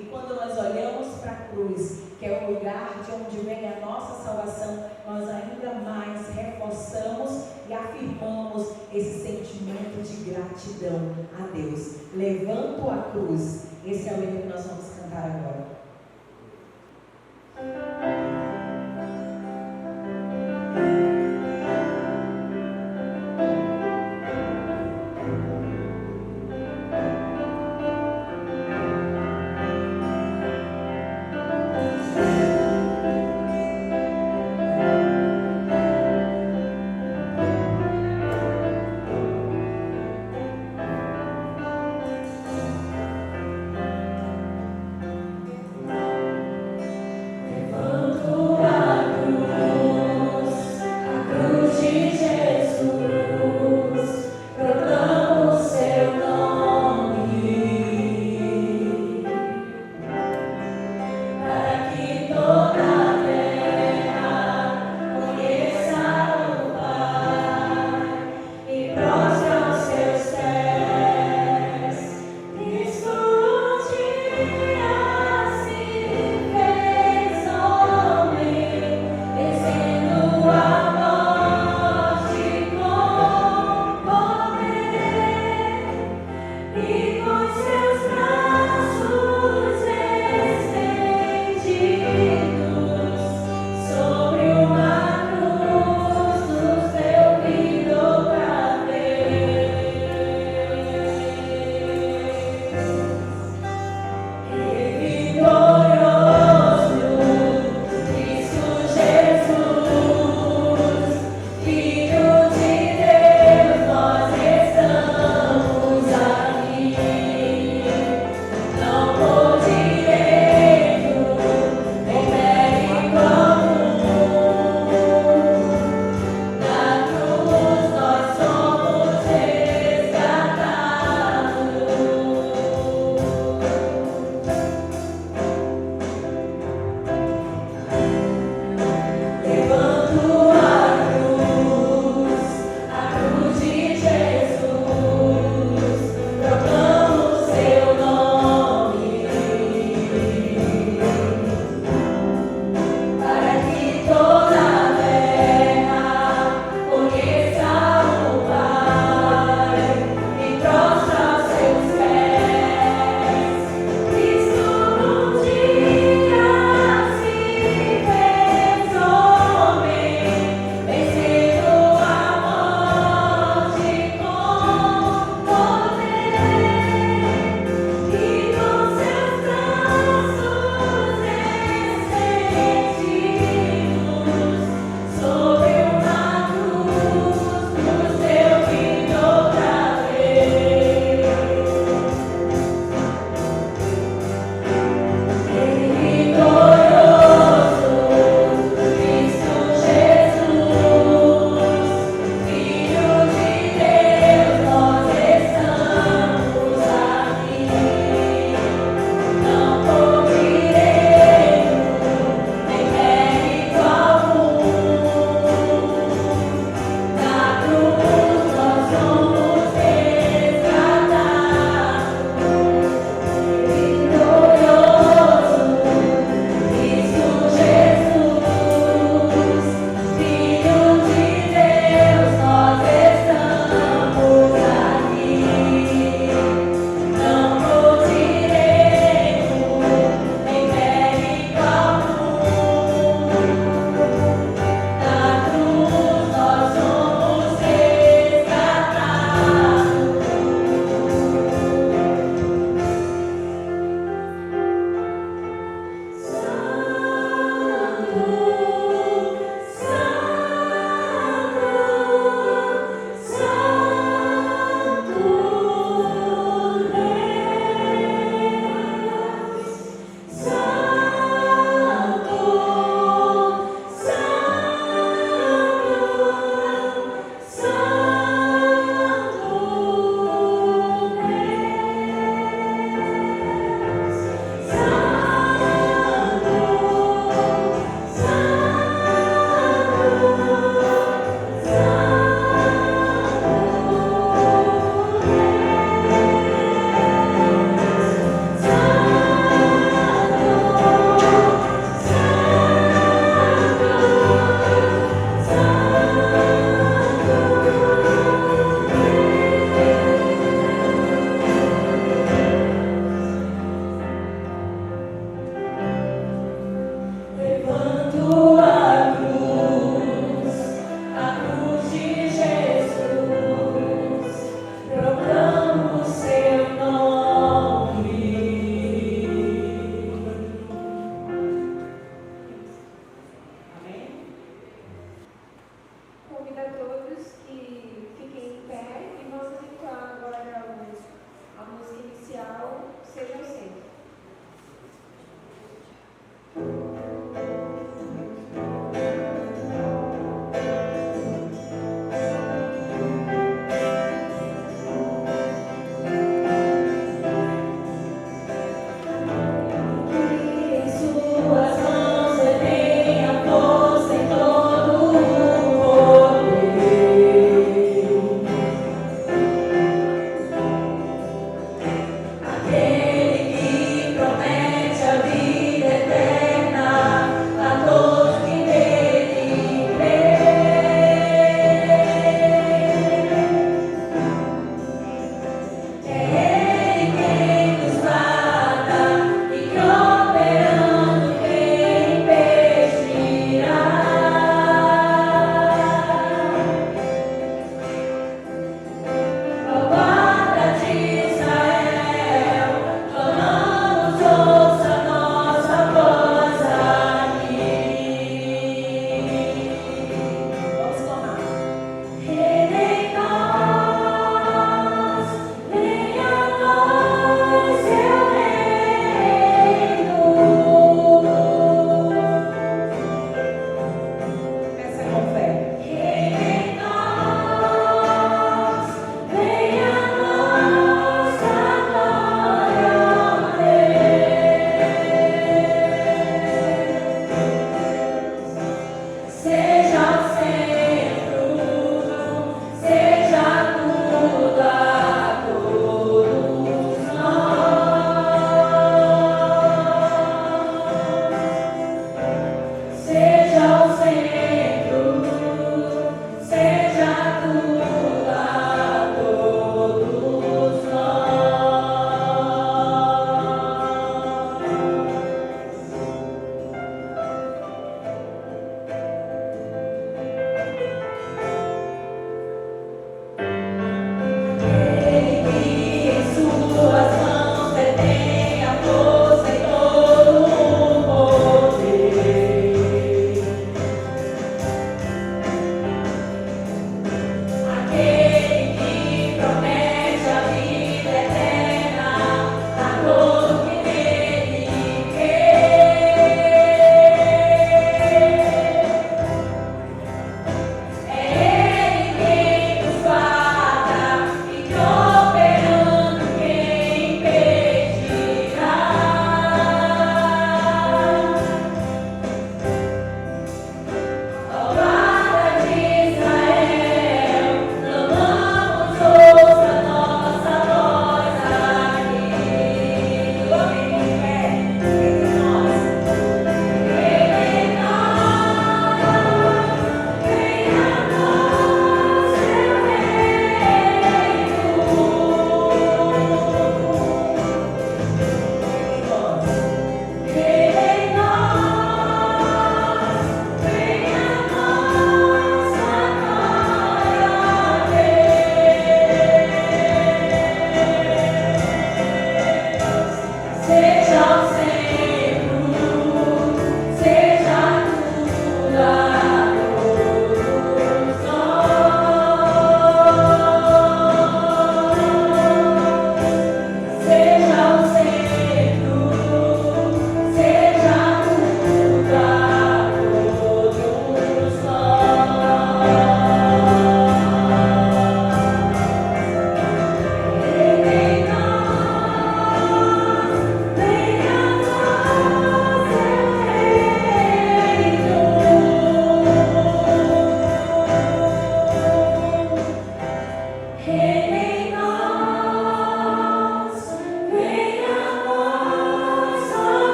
E quando nós olhamos para a cruz, que é o lugar de onde vem a nossa salvação, nós ainda mais reforçamos e afirmamos esse sentimento de gratidão a Deus. Levanto a cruz. Esse é o hino que nós vamos cantar agora.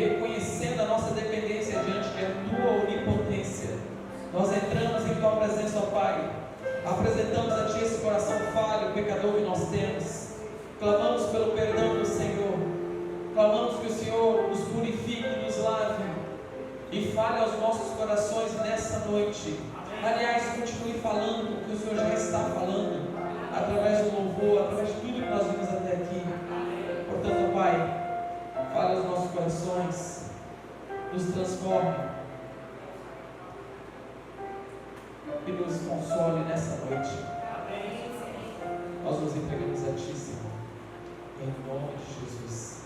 reconhecendo a nossa dependência diante da Tua onipotência, nós entramos em Tua presença, ó Pai, apresentamos a Ti esse coração falho, pecador que nós temos, clamamos pelo perdão do Senhor, clamamos que o Senhor nos purifique, nos lave e fale aos nossos corações nessa noite. Aliás, continue falando o que o Senhor já está falando, através do louvor, através de tudo que nós vimos até aqui. Portanto, Pai, fale aos nossos corações, nos transforme e nos console nessa noite. Nós nos entregamos a Ti, Senhor, em nome de Jesus.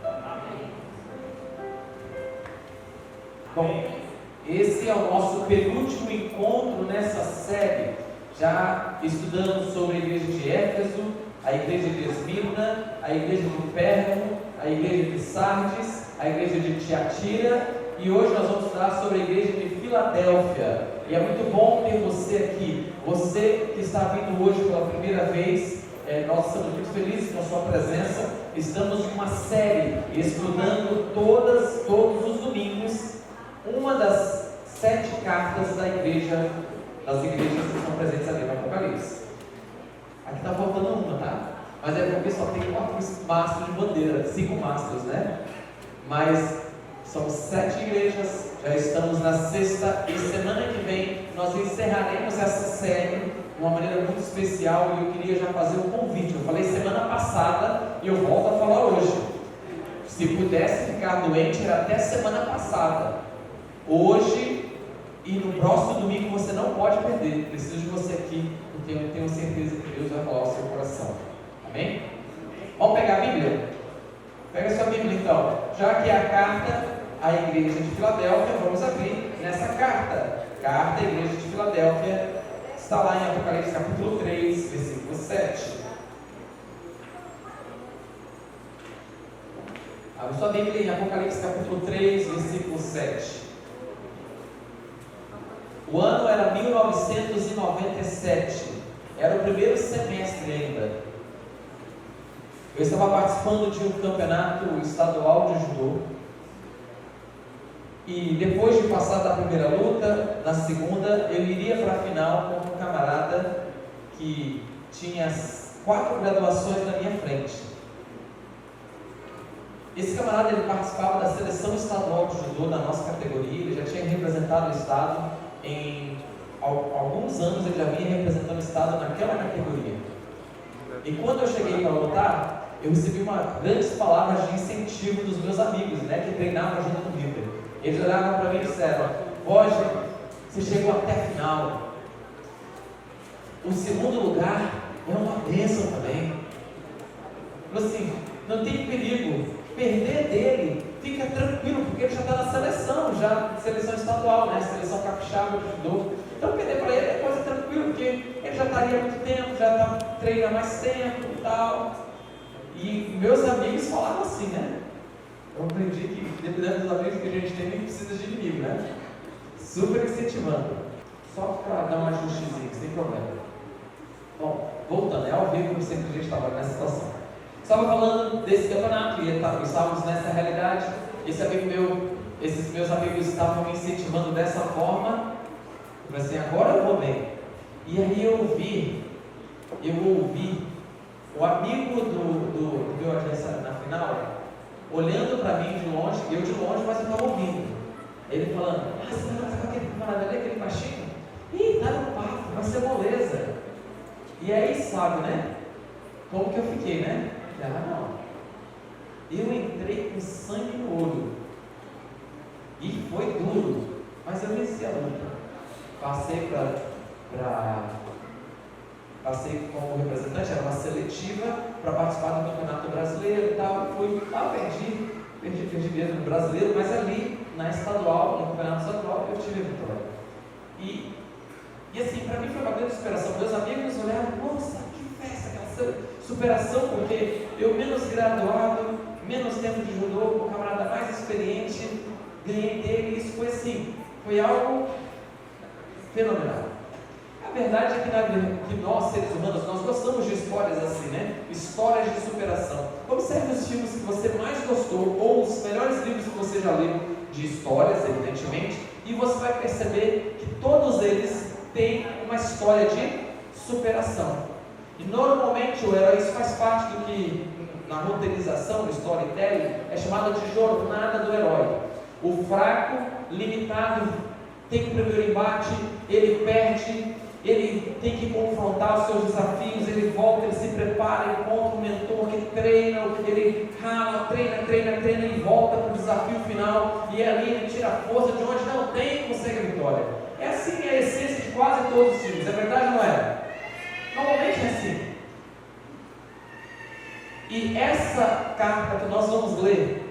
Amém. Bom, esse é o nosso penúltimo encontro nessa série. Já estudamos sobre a igreja de Éfeso, a igreja de Esmirna, a igreja de Pérgamo, a igreja de Sardes, a igreja de Tiatira, e hoje nós vamos falar sobre a igreja de Filadélfia. E é muito bom ter você aqui, você que está vindo hoje pela primeira vez. Nós estamos muito felizes com a sua presença. Estamos em uma série estudando todos os domingos uma das 7 cartas da igreja, das igrejas que estão presentes ali no Apocalipse. Aqui está faltando uma, tá? Mas é porque só tem 4 mastros de bandeira, 5 mastros, né? Mas são 7 igrejas, já estamos na 6ª, e semana que vem nós encerraremos essa série de uma maneira muito especial. E eu queria já fazer um convite. Eu falei semana passada e eu volto a falar hoje. Se pudesse ficar doente, era até semana passada. Hoje e no próximo domingo você não pode perder. Preciso de você aqui, porque eu tenho certeza que Deus vai falar ao seu coração. Amém? Vamos pegar a Bíblia? Pega a sua Bíblia então. Já que é a carta à igreja de Filadélfia, vamos abrir nessa carta. Carta à igreja de Filadélfia está lá em Apocalipse capítulo 3, versículo 7. Abre sua Bíblia em Apocalipse capítulo 3, versículo 7. O ano era 1997, era o primeiro semestre ainda. Eu estava participando de um campeonato estadual de judô, e depois de passar da primeira luta, na segunda, eu iria para a final com um camarada que tinha 4 graduações na minha frente. Esse camarada, ele participava da seleção estadual de judô da nossa categoria, ele já tinha representado o estado. Em alguns anos ele já vinha representando o estado naquela categoria. E quando eu cheguei para lutar, eu recebi grandes palavras de incentivo dos meus amigos, né, que treinavam junto comigo. Eles olhavam para mim e disseram: Roger, você chegou até a final. O segundo lugar é uma bênção também. Assim, não tem perigo. Perder dele, fica tranquilo, porque ele já está na seleção, seleção estadual, né? Seleção capixaba de judô. Então perder para ele é coisa tranquila, porque ele já estaria há muito tempo, já treina há mais tempo e tal. E meus amigos falavam assim, né? Eu aprendi que, dependendo dos amigos que a gente tem, nem precisa de inimigo, né? Super incentivando. Só para dar um ajustezinho, sem problema. Bom, voltando, é ao vivo, como sempre a gente estava nessa situação. Estava falando desse campeonato e estávamos nessa realidade. Esses meus amigos estavam me incentivando dessa forma. Eu falei assim: agora eu vou bem. E aí eu ouvi o amigo do meu adversário na final, olhando para mim de longe, eu de longe, mas eu estava ouvindo. Ele falando: você vai lutar com aquele camarada ali, aquele baixinho? Ih, tá no papo, vai ser moleza. E aí, sabe, né? Como que eu fiquei, né? Não. Eu entrei com sangue no olho. E foi duro. Mas eu venci a luta. Passei como representante, era uma seletiva para participar do Campeonato Brasileiro e tal. Fui lá, perdi mesmo no brasileiro, mas ali na estadual, no Campeonato Estadual, eu tive a vitória. E assim, para mim foi uma grande superação. Meus amigos olharam: nossa, que festa, aquela superação, porque eu menos graduado, menos tempo de judô, o camarada mais experiente, ganhei dele. Isso foi assim, foi algo fenomenal. verdade é que nós, seres humanos, nós gostamos de histórias assim, né? Histórias de superação. Observe os filmes que você mais gostou, ou os melhores livros que você já leu de histórias, evidentemente, e você vai perceber que todos eles têm uma história de superação. E normalmente o herói, isso faz parte do que na roteirização, no storytelling, é chamada de jornada do herói. O fraco, limitado, tem o primeiro embate, ele perde, ele tem que confrontar os seus desafios, ele volta, ele se prepara, ele encontra um mentor que treina, ele rala, treina e volta para o desafio final, e ali ele tira a força de onde não tem e consegue a vitória. É assim a essência de quase todos os filmes, é verdade ou não é? Normalmente é assim. E essa carta que nós vamos ler,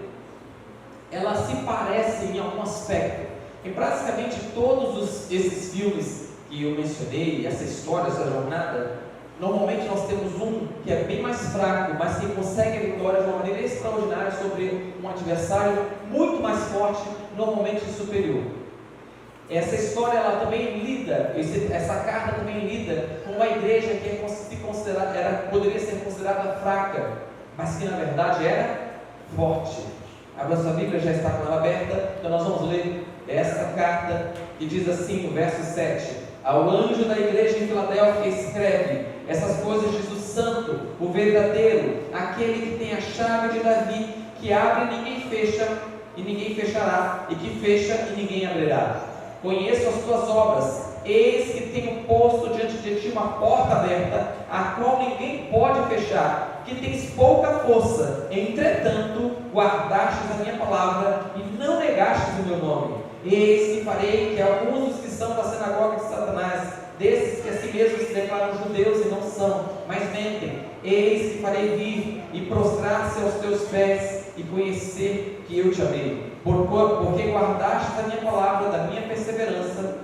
ela se parece em algum aspecto. Em praticamente todos esses filmes que eu mencionei, essa história, essa jornada, normalmente nós temos um que é bem mais fraco, mas que consegue a vitória de uma maneira extraordinária sobre um adversário muito mais forte, normalmente superior. Essa história, ela também lida, essa carta também lida com uma igreja que poderia ser considerada fraca, mas que na verdade era forte. Abra sua Bíblia, já está com ela aberta, então nós vamos ler essa carta que diz assim, no verso 7: ao anjo da igreja em Filadélfia escreve: essas coisas diz o santo, o verdadeiro, aquele que tem a chave de Davi, que abre e ninguém fecha, e ninguém fechará, e que fecha e ninguém abrirá. Conheço as tuas obras, eis que tenho posto diante de ti uma porta aberta, a qual ninguém pode fechar, que tens pouca força, entretanto guardastes a minha palavra e não negastes o meu nome. Eis que farei que alguns dos que são da sinagoga de Satanás, desses que a si mesmos se declaram judeus e não são, mas mentem, eis que farei vir e prostrar-se aos teus pés e conhecer que eu te amei. Porque guardaste a minha palavra da minha perseverança,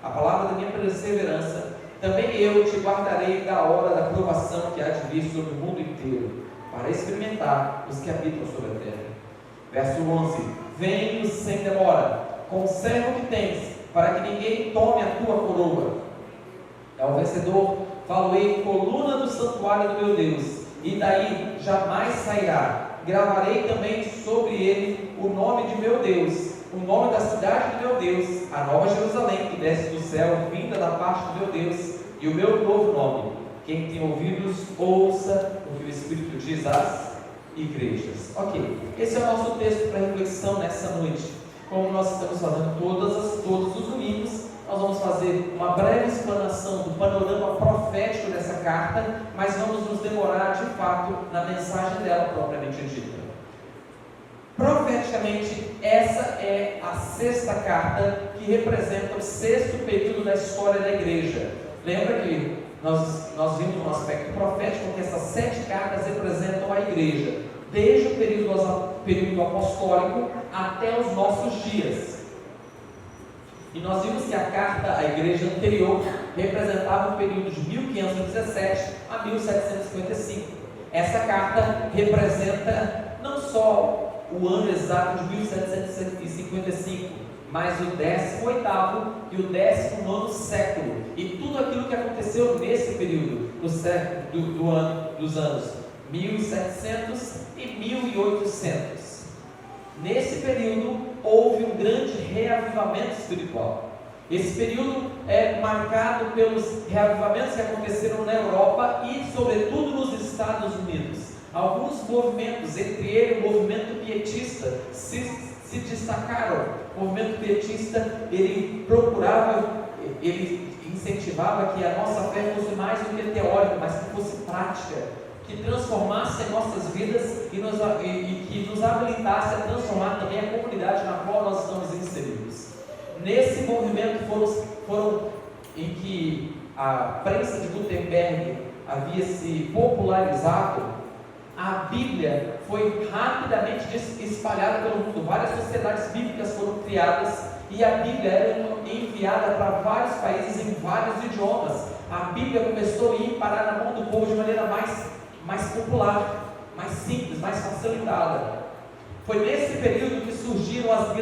a palavra da minha perseverança, também eu te guardarei da hora da provação que há de vir sobre o mundo inteiro, para experimentar os que habitam sobre a terra. Verso 11: venho sem demora, conserva o que tens, para que ninguém tome a tua coroa. Ao vencedor falo-ei coluna do santuário do meu Deus, e daí jamais sairá. Gravarei também sobre ele o nome de meu Deus, o nome da cidade do meu Deus, a nova Jerusalém que desce do céu, vinda da parte do meu Deus, e o meu novo nome. Quem tem ouvidos, ouça o que o Espírito diz às igrejas. Ok, esse é o nosso texto para reflexão nessa noite. Como nós estamos fazendo todos os domingos, nós vamos fazer uma breve explanação do panorama profético dessa carta, mas vamos nos demorar de fato na mensagem dela propriamente dita. Profeticamente, essa é a sexta carta que representa o sexto período da história da igreja. Lembra que nós vimos no aspecto profético que essas 7 cartas representam a igreja, desde o período apostólico até os nossos dias. E nós vimos que a carta à igreja anterior representava o período de 1517 a 1755. Essa carta representa não só o ano exato de 1755, mas o 18º e o 19º século, e tudo aquilo que aconteceu nesse período, dos anos 1700 e 1800. Nesse período houve um grande reavivamento espiritual. Esse período é marcado pelos reavivamentos que aconteceram na Europa e sobretudo nos Estados Unidos. Alguns movimentos, entre eles o movimento pietista, se destacaram. O movimento pietista, ele incentivava que a nossa fé fosse mais do que teórica, mas que fosse prática, que transformasse as nossas vidas e que nos habilitasse a transformar também a comunidade na qual nós estamos inseridos. Nesse movimento foram em que a prensa de Gutenberg havia se popularizado, a Bíblia foi rapidamente espalhada pelo mundo. Várias sociedades bíblicas foram criadas e a Bíblia era enviada para vários países em vários idiomas. A Bíblia começou a ir parar na mão do povo de maneira mais popular, mais simples, mais facilitada. Foi nesse período que surgiram as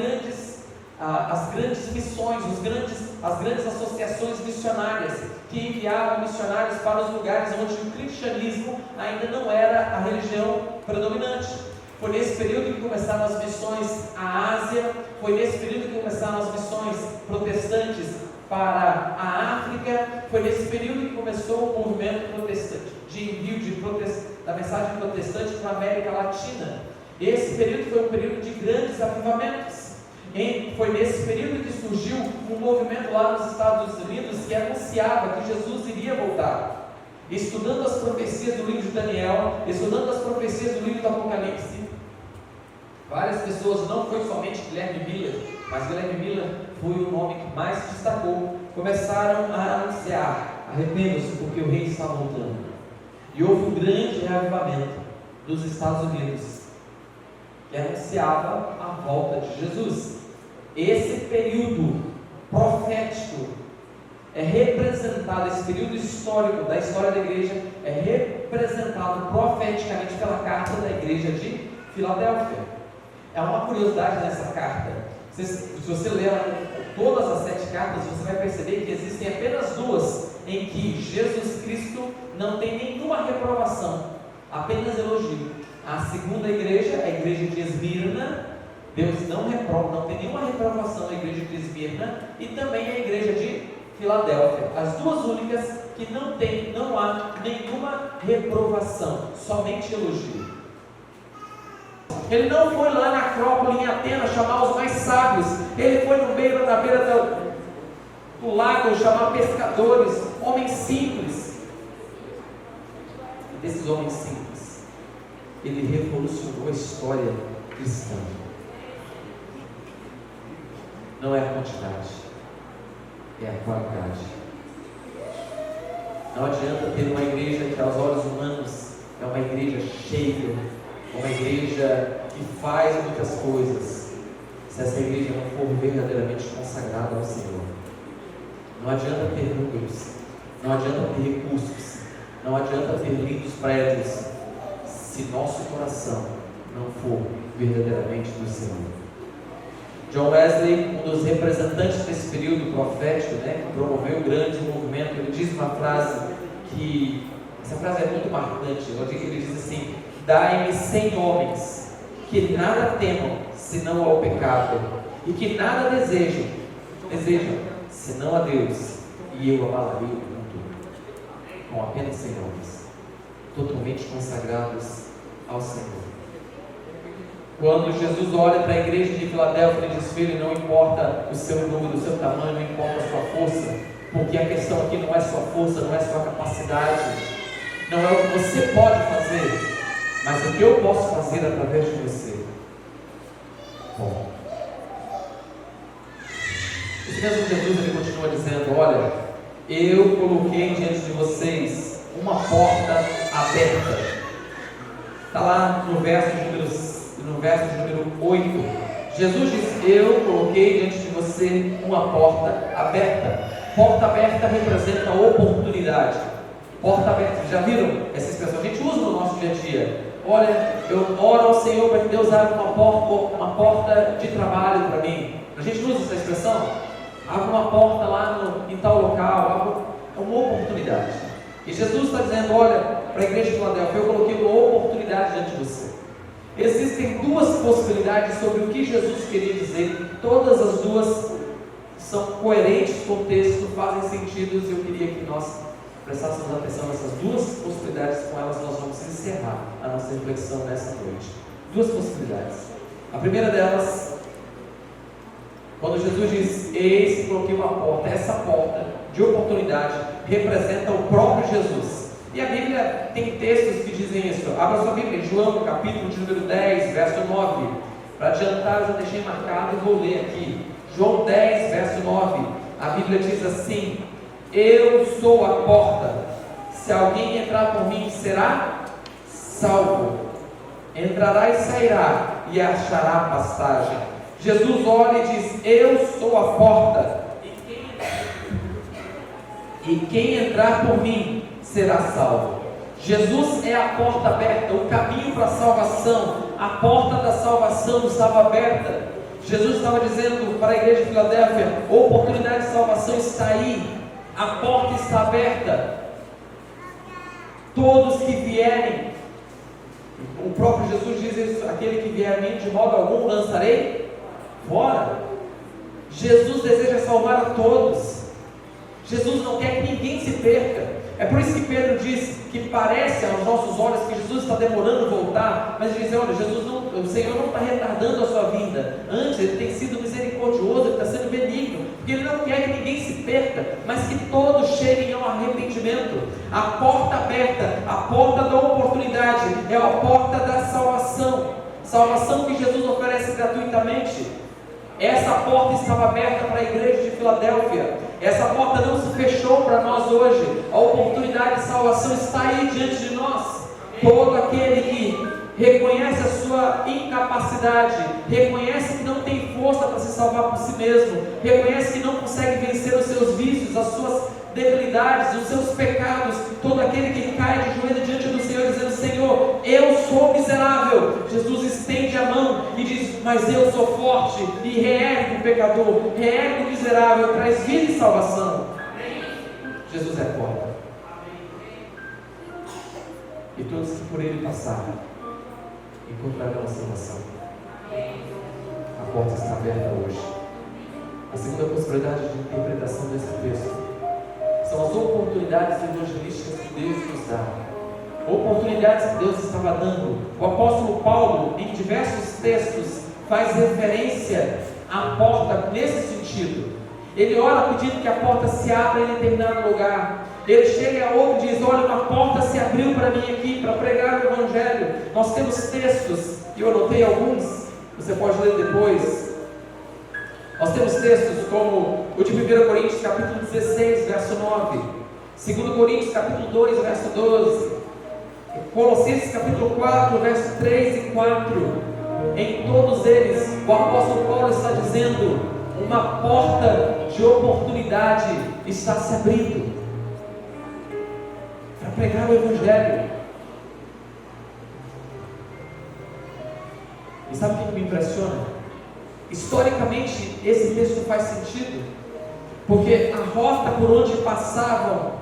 grandes missões, os grandes as grandes associações missionárias que enviavam missionários para os lugares onde o cristianismo ainda não era a religião predominante. Foi nesse período que começaram as missões à Ásia, foi nesse período que começaram as missões protestantes para a África, foi nesse período que começou o movimento protestante, de envio da mensagem protestante para a América Latina. Esse período foi um período de grandes avivamentos. Foi nesse período que surgiu um movimento lá nos Estados Unidos que anunciava que Jesus iria voltar. Estudando as profecias do livro de Daniel, estudando as profecias do livro do Apocalipse, várias pessoas, não foi somente Guilherme Miller, mas Guilherme Miller foi o nome que mais se destacou, começaram a anunciar: arrependam-se porque o rei está voltando. E houve um grande reavivamento dos Estados Unidos que anunciava a volta de Jesus. Esse período profético é representado, esse período histórico da história da igreja é representado profeticamente pela carta da igreja de Filadélfia. É uma curiosidade nessa carta. Se você ler todas as 7 cartas, você vai perceber que existem apenas 2 em que Jesus Cristo não tem nenhuma reprovação, apenas elogio. A segunda igreja, a igreja de Esmirna, Deus não reprova, não tem nenhuma reprovação na igreja de Esmirna, e também a igreja de Filadélfia, as 2 únicas que não há nenhuma reprovação, somente elogio. Ele não foi lá na Acrópole em Atenas chamar os mais sábios, ele foi na beira do lago chamar pescadores, homens simples. Desses homens simples, ele revolucionou a história cristã. Não é a quantidade, é a qualidade. Não adianta ter uma igreja que aos olhos humanos é uma igreja cheia, uma igreja que faz muitas coisas, se essa igreja não for verdadeiramente consagrada ao Senhor. Não adianta ter números, não adianta ter recursos, não adianta ter lindos prédios, se nosso coração não for verdadeiramente do Senhor. John Wesley, um dos representantes desse período profético, que promoveu um grande movimento, ele diz uma frase que, essa frase é muito marcante, ele diz assim: dai-me 100 homens que nada temam senão ao pecado, e que nada desejam senão a Deus, e eu abalaria o mundo, com apenas 100 homens, totalmente consagrados ao Senhor. Quando Jesus olha para a igreja de Filadélfia, ele diz: filho, não importa o seu número, o seu tamanho, não importa a sua força, porque a questão aqui não é sua força, não é sua capacidade, não é o que você pode fazer, mas o que eu posso fazer através de você. Bom, esse mesmo Jesus, ele continua dizendo: olha, eu coloquei diante de vocês uma porta aberta. Está lá no verso de número 8, Jesus diz: eu coloquei diante de você uma porta aberta. Porta aberta representa oportunidade. Porta aberta, já viram essa expressão? A gente usa no nosso dia a dia. Olha, eu oro ao Senhor para que Deus abra uma porta de trabalho para mim. A gente usa essa expressão? Abre uma porta lá em tal local, é uma oportunidade. E Jesus está dizendo: olha, para a igreja de Filadélfia, eu coloquei uma oportunidade diante de você. Existem 2 possibilidades sobre o que Jesus queria dizer, todas as 2 são coerentes com o texto, fazem sentido, e eu queria que nós prestássemos atenção nessas 2 possibilidades. Com elas nós vamos encerrar a nossa reflexão nessa noite. 2 possibilidades. A primeira delas, quando Jesus diz: eis que coloquei uma porta, essa porta de oportunidade representa o próprio Jesus. E a Bíblia tem textos que dizem isso. Abra sua Bíblia, João, capítulo de número 10, verso 9. Para adiantar, eu já deixei marcado e vou ler aqui. João 10, verso 9. A Bíblia diz assim: eu sou a porta. Se alguém entrar por mim, será salvo. Entrará e sairá e achará passagem. Jesus olha e diz: eu sou a porta. E quem entrar por mim será salvo. Jesus é a porta aberta, o caminho para a salvação, a porta da salvação estava aberta. Jesus estava dizendo para a igreja de Filadélfia: a oportunidade de salvação está aí, a porta está aberta. Todos que vierem, o próprio Jesus diz isso: aquele que vier a mim, de modo algum lançarei fora. Jesus deseja salvar a todos. Jesus não quer que ninguém se perca. É por isso que Pedro diz que parece aos nossos olhos que Jesus está demorando a voltar, mas ele diz: olha, o Senhor não está retardando a sua vinda, antes Ele tem sido misericordioso, Ele está sendo benigno, porque Ele não quer que ninguém se perca, mas que todos cheguem ao arrependimento. A porta aberta, a porta da oportunidade, é a porta da salvação, salvação que Jesus oferece gratuitamente. Essa porta estava aberta para a igreja de Filadélfia. Essa porta não se fechou para nós hoje. A oportunidade de salvação está aí diante de nós. Todo aquele que reconhece a sua incapacidade, reconhece que não tem força para se salvar por si mesmo, reconhece que não consegue vencer os seus vícios, as suas debilidades, os seus pecados, todo aquele que cai de joelho diante do Senhor dizendo: Senhor, eu sou miserável, Jesus estende a mão e diz: mas eu sou forte, e reergue o pecador, reergue o miserável, traz vida e salvação. Jesus é a porta, e todos que por Ele passarem encontrarão a salvação. A porta está aberta hoje. A segunda possibilidade de interpretação desse texto são as oportunidades evangelísticas que Deus nos dá. Oportunidades que Deus estava dando. O apóstolo Paulo, em diversos textos, faz referência à porta nesse sentido. Ele ora pedindo que a porta se abra em determinado lugar. Ele chega a outro e diz: olha, uma porta se abriu para mim aqui, para pregar o Evangelho. Nós temos textos, e eu anotei alguns, você pode ler depois. Nós temos textos como o de 1 Coríntios capítulo 16, verso 9, 2 Coríntios capítulo 2, verso 12, Colossenses capítulo 4, verso 3 e 4. Em todos eles, o apóstolo Paulo está dizendo: uma porta de oportunidade está se abrindo para pregar o Evangelho. E sabe o que me impressiona? Historicamente, esse texto faz sentido, porque a rota por onde passavam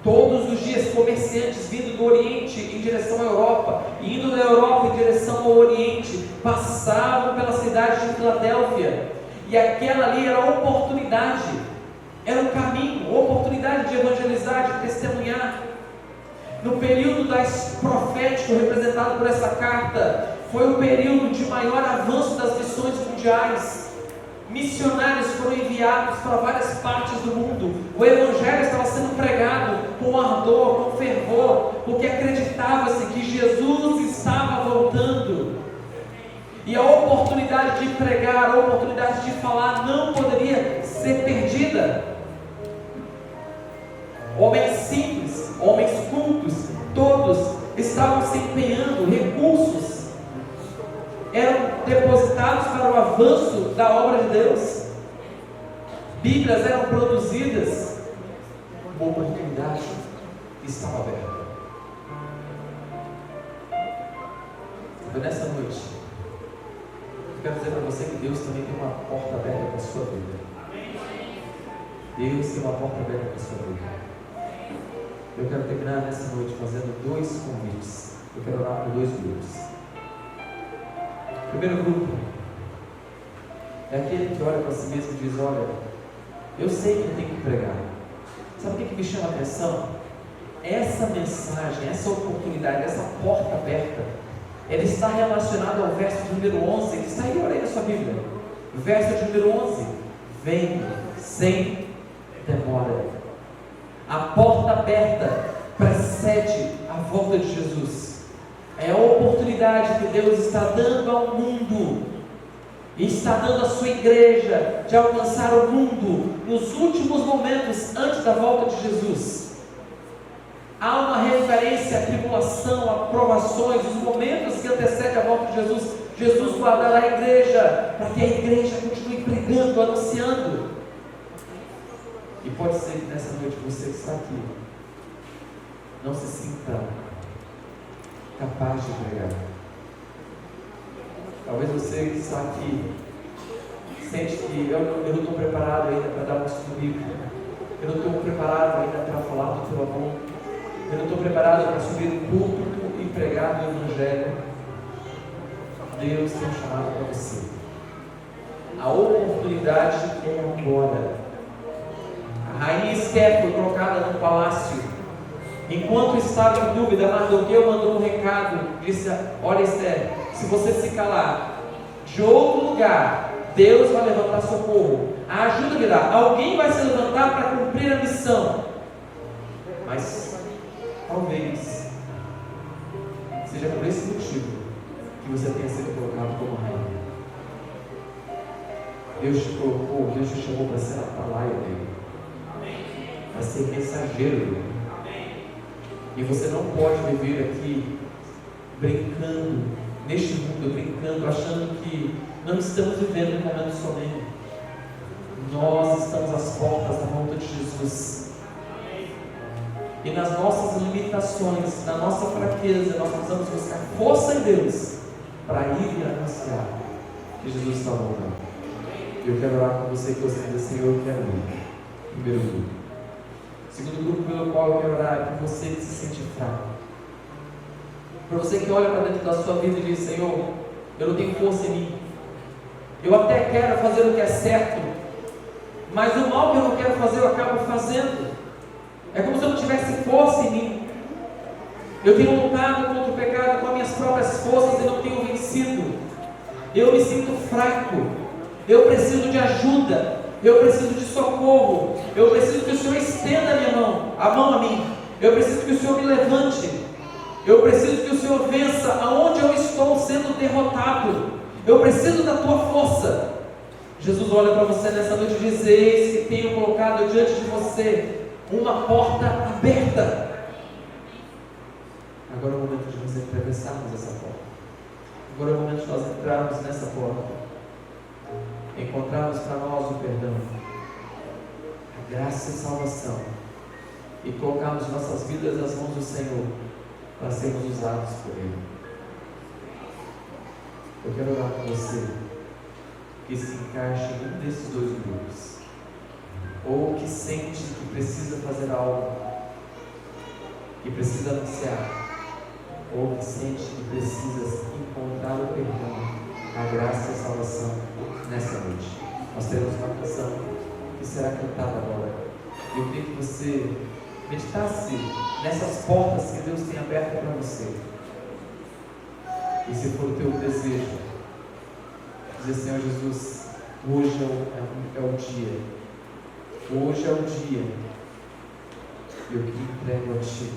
todos os dias comerciantes vindo do Oriente em direção à Europa, e indo da Europa em direção ao Oriente, passavam pela cidade de Filadélfia, e aquela ali era a oportunidade, era um caminho, oportunidade de evangelizar, de testemunhar. No período profético representado por essa carta, foi o período de maior avanço das missões mundiais. Missionários foram enviados para várias partes do mundo. O Evangelho estava sendo pregado com ardor, com fervor, porque acreditava-se que Jesus estava voltando. E a oportunidade de pregar, a oportunidade de falar não poderia ser perdida. Homens simples, homens cultos, todos estavam se empenhando, recursos eram depositados para o avanço da obra de Deus, Bíblias eram produzidas, uma oportunidade estava aberta. Então, nessa noite, eu quero dizer para você que Deus também tem uma porta aberta para a sua vida. Deus tem uma porta aberta para a sua vida. Eu quero terminar nessa noite fazendo 2 convites. Eu quero orar por 2 grupos. O primeiro grupo é aquele que olha para si mesmo e diz: olha, eu sei que eu tenho que pregar. Sabe o que me chama a atenção? Essa mensagem, essa oportunidade, essa porta aberta, ela está relacionada ao verso de número 11, que está aí, olha aí na sua Bíblia. Verso de número 11: vem sem demora. A porta aberta precede a volta de Jesus. É a oportunidade que Deus está dando ao mundo, e está dando à sua igreja, de alcançar o mundo nos últimos momentos antes da volta de Jesus. Há uma referência à tribulação, a provações, os momentos que antecedem a volta de Jesus. Jesus guardará a igreja, para que a igreja continue pregando, anunciando. E pode ser que nessa noite você que está aqui não se sinta capaz de pregar. Talvez você que está aqui sente que eu não estou preparado ainda para dar um estudo bíblico, eu não estou preparado ainda para falar do teu amor, eu não estou preparado para subir no púlpito e pregar o Evangelho. Deus tem um chamado para você. A oportunidade é agora. A rainha Esther foi colocada no palácio. Enquanto estava em dúvida, Mardoqueu mandou um recado. Disse: olha, Esther, se você se calar, de outro lugar Deus vai levantar socorro. A ajuda virá. Alguém vai se levantar para cumprir a missão. Mas talvez seja por esse motivo que você tenha sido colocado como rainha. Deus te colocou, Deus te chamou para ser atalaia dele, para ser mensageiro dele. E você não pode viver aqui brincando, neste mundo, brincando, achando que não estamos vivendo um momento solene. Nós estamos às portas da volta de Jesus. E nas nossas limitações, na nossa fraqueza, nós precisamos buscar força em Deus para ir e anunciar que Jesus está voltando. Eu quero orar com você que você diz: Senhor, eu quero ir. Primeiro grupo. Segundo grupo pelo qual eu quero orar é por você que se sente fraco. Para você que olha para dentro da sua vida e diz: Senhor, eu não tenho força em mim. Eu até quero fazer o que é certo, mas o mal que eu não quero fazer eu acabo fazendo. É como se eu não tivesse força em mim. Eu tenho lutado contra o pecado com as minhas próprias forças e não tenho vencido. Eu me sinto fraco. Eu preciso de ajuda. Eu preciso de socorro. Eu preciso que o Senhor estenda a mão a mim. Eu preciso que o Senhor me levante. Eu preciso que o Senhor vença aonde eu estou sendo derrotado. Eu preciso da tua força. Jesus olha para você nessa noite e diz: eis que tenho colocado diante de você uma porta aberta. Agora é o momento de nós atravessarmos essa porta. Agora é o momento de nós entrarmos nessa porta, encontrarmos para nós o perdão, a graça e salvação, e colocarmos nossas vidas nas mãos do Senhor para sermos usados por Ele. Eu quero orar com você que se encaixe em um desses dois grupos, ou que sente que precisa fazer algo, que precisa anunciar, ou que sente que precisa encontrar o perdão, a graça e a salvação nessa noite. Nós teremos uma canção que será cantada agora. Eu queria que você meditasse nessas portas que Deus tem abertas para você. E se for o teu desejo, dizer: Senhor Jesus, hoje é o dia. Hoje é o dia. Eu te entrego a Ti.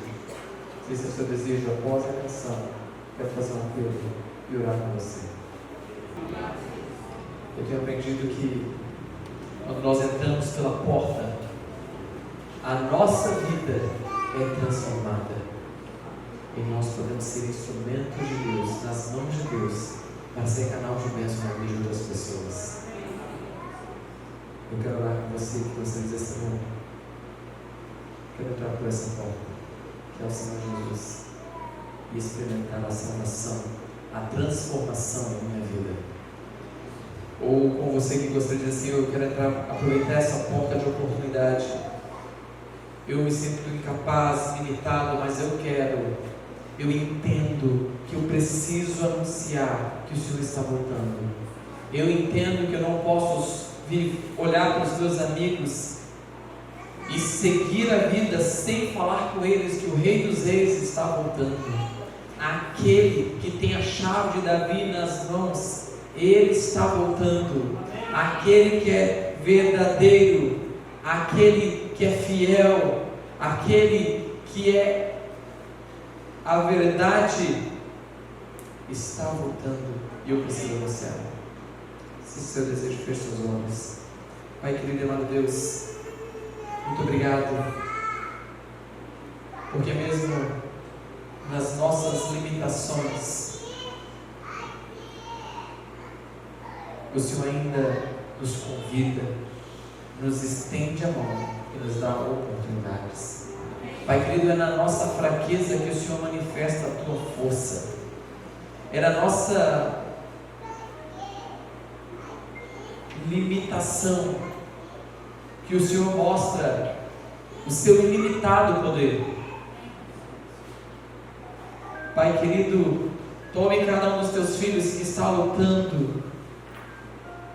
Se esse é o seu desejo, após a canção, quero fazer um apelo e orar com você. Eu tenho aprendido que quando nós entramos pela porta, a nossa vida é transformada e nós podemos ser instrumentos de Deus, nas mãos de Deus, para ser canal de bênção na vida de outras pessoas. Eu quero orar com você, que você diz: Senhor, quero entrar por essa porta, que é o Senhor Jesus, e experimentar a salvação, a transformação na minha vida. Ou com você que gostaria de dizer: Senhor, eu quero aproveitar essa porta de oportunidade. Eu me sinto incapaz, limitado, mas eu entendo que eu preciso anunciar que o Senhor está voltando. Eu entendo que eu não posso olhar para os meus amigos e seguir a vida sem falar com eles que o Rei dos Reis está voltando. Aquele que tem a chave de Davi nas mãos, Ele está voltando. Aquele que é verdadeiro, aquele que é fiel, aquele que é a verdade, está voltando, e eu preciso anunciar. Se seu desejo, feche seus olhos. Pai querido e amado Deus, muito obrigado, porque mesmo nas nossas limitações, o Senhor ainda nos convida, nos estende a mão e nos dá oportunidades. Pai querido, é na nossa fraqueza que o Senhor manifesta a tua força. É na nossa limitação, que o Senhor mostra o seu ilimitado poder. Pai querido, tome cada um dos teus filhos que está lutando,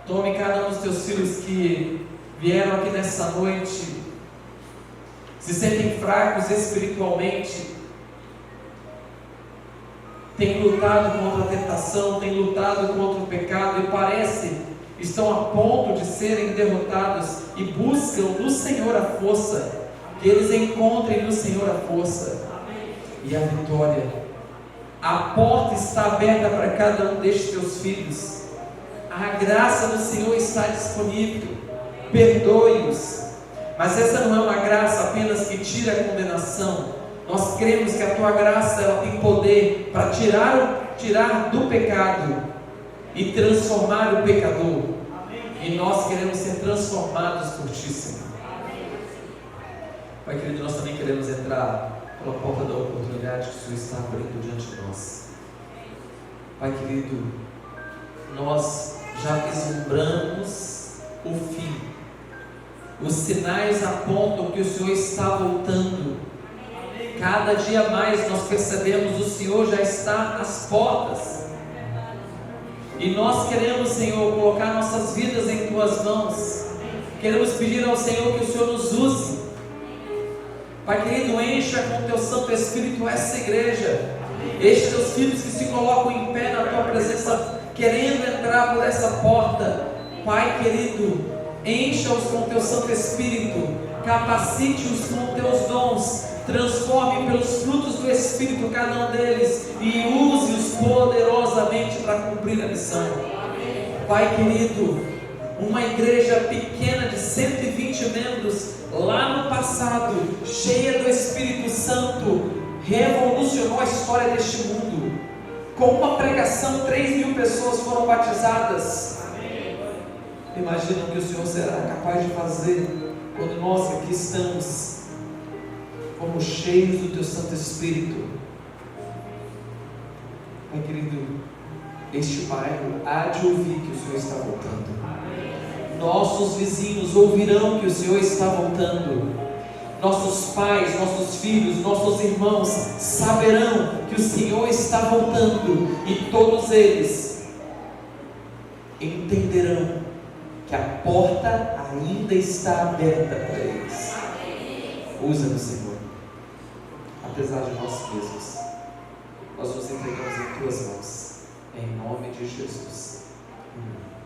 tome cada um dos teus filhos que vieram aqui nessa noite, se sentem fracos espiritualmente, têm lutado contra a tentação, têm lutado contra o pecado e parece estão a ponto de serem derrotados e buscam no Senhor a força, que eles encontrem no Senhor a força e a vitória. A porta está aberta para cada um destes teus filhos, a graça do Senhor está disponível, perdoe-os, mas essa não é uma graça apenas que tira a condenação. Nós cremos que a tua graça ela tem poder para tirar do pecado e transformar o pecador. E nós queremos ser transformados por ti, Senhor. Pai querido, nós também queremos entrar pela porta da oportunidade que o Senhor está abrindo diante de nós. Pai querido, nós já vislumbramos o fim. Os sinais apontam que o Senhor está voltando. Cada dia mais nós percebemos o Senhor já está às portas. E nós queremos, Senhor, colocar nossas vidas em Tuas mãos. Queremos pedir ao Senhor que o Senhor nos use. Pai querido, encha com Teu Santo Espírito essa igreja. Estes Teus filhos que se colocam em pé na Tua presença, querendo entrar por essa porta. Pai querido, encha-os com Teu Santo Espírito. Capacite-os com Teus dons. Transforme pelos frutos do Espírito cada um deles e use-os poderosamente para cumprir a missão. Pai querido, uma igreja pequena de 120 membros lá no passado, cheia do Espírito Santo, revolucionou a história deste mundo. Com uma pregação, 3.000 pessoas foram batizadas. Imagina o que o Senhor será capaz de fazer quando nós aqui estamos como cheios do Teu Santo Espírito. Pai querido, este bairro há de ouvir que o Senhor está voltando. Nossos vizinhos ouvirão que o Senhor está voltando. Nossos pais, nossos filhos, nossos irmãos saberão que o Senhor está voltando. E todos eles entenderão que a porta ainda está aberta para eles. Usa-nos, Senhor. Apesar de nós mesmos, nós nos entregamos em Tuas mãos, em nome de Jesus. Amém.